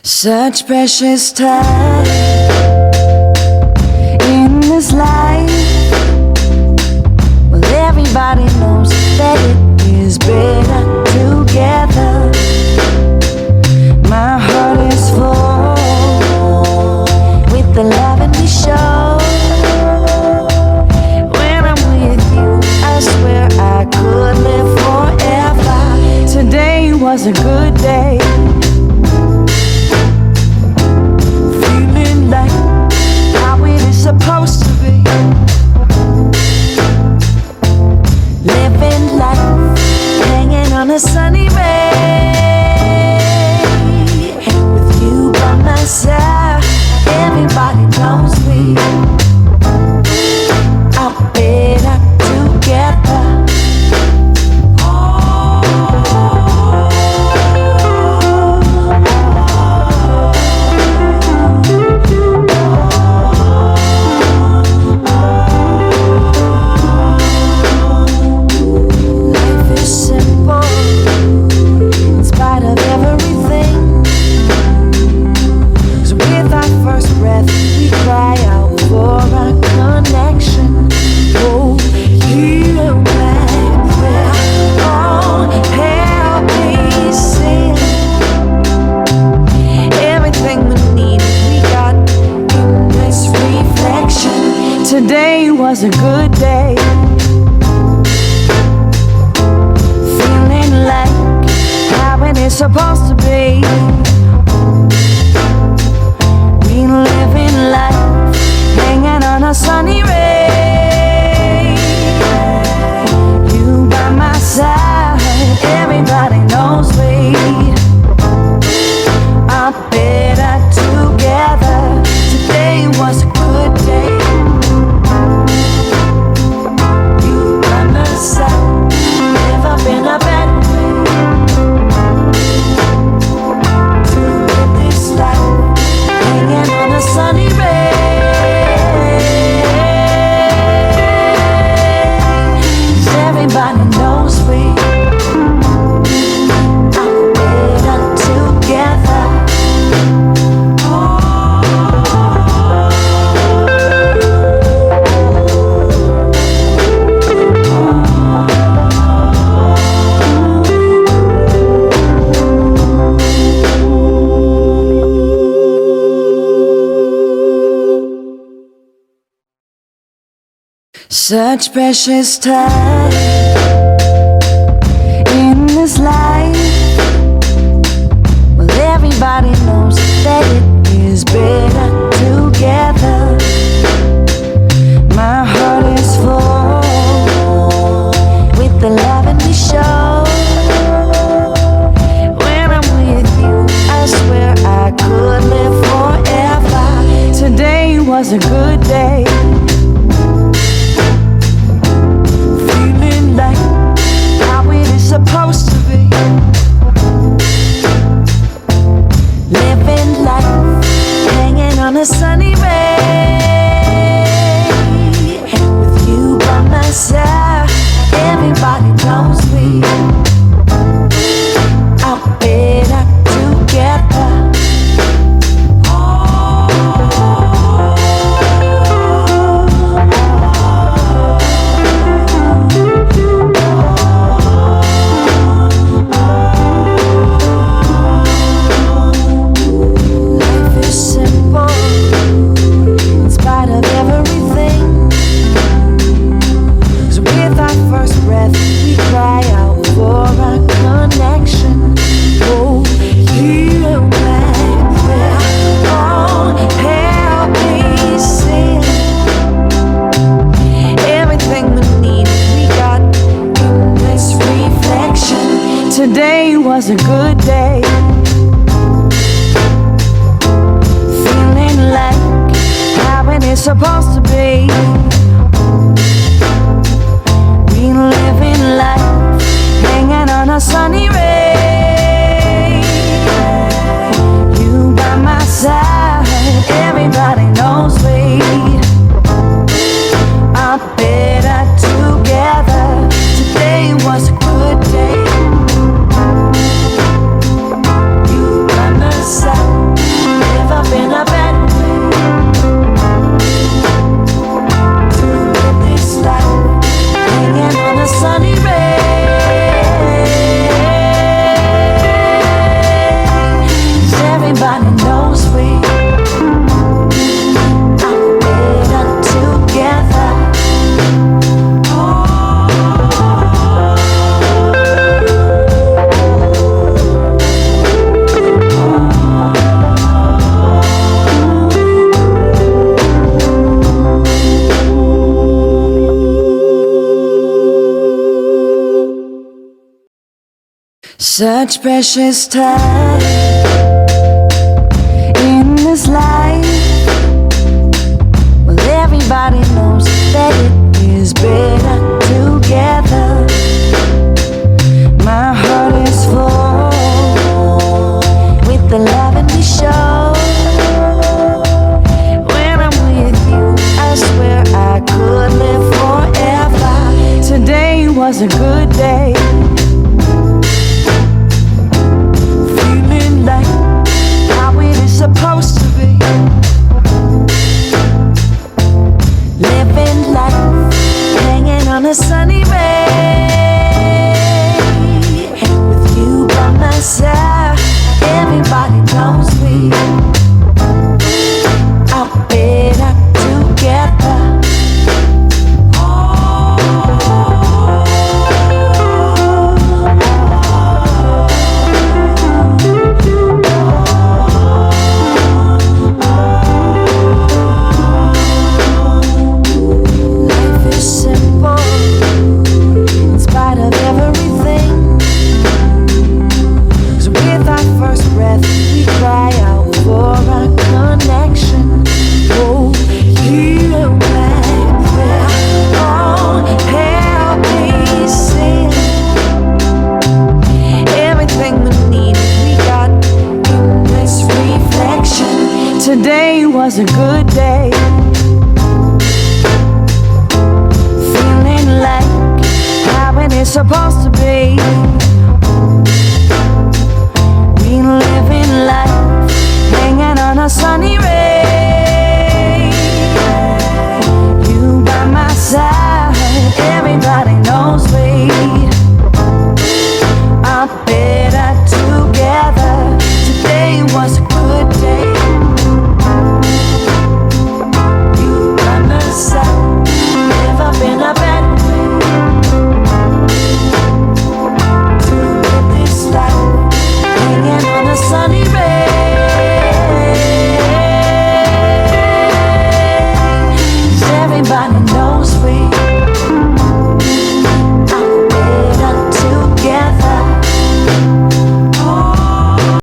Such precious time in this life. Well, everybody knows that it is better together. My heart is full with the love and we show. When I'm with you, I swear I could live forever. Today was a good day. Supposed to be living life, hanging on a sunny ray. With you by my side, everybody knows we are better together. Today was a good day. Feeling like how it is supposed to be. We living life, hanging on a sunny ray. You by my side, everybody knows we are better together. Today was a good day. Never been a better way to live this life, hanging on a sunny ray. 'Cause everybody knows we are better together. Such precious time in this life. Well, everybody knows that it is better together. My heart is full with the love and we show. When I'm with you, I swear I could live forever. Today was a good day. Supposed to be living life, hanging on a sunny ray. With you by my side, everybody knows we are better together. Today was a good day. Feeling like how it is supposed to be. We living life, hanging on a sunny ray. You by my side, everybody knows we are better together. Today was a good day. You by my side. Such precious time in this life. Well, everybody knows that it is better together. My heart is full with the love and we show. When I'm with you, I swear I could live forever. Today was a good day. Feeling like how it is supposed to be. Living life, hanging on a sunny ray. With you by my side, everybody knows we are better together. Today was a good day. Feeling like how it is supposed to be. We living life, hanging on a sunny ray. You by my side, everybody knows we are better together. Today was a good day. Never been a bad way to live this life, hanging on a sunny ray. 'Cause everybody knows we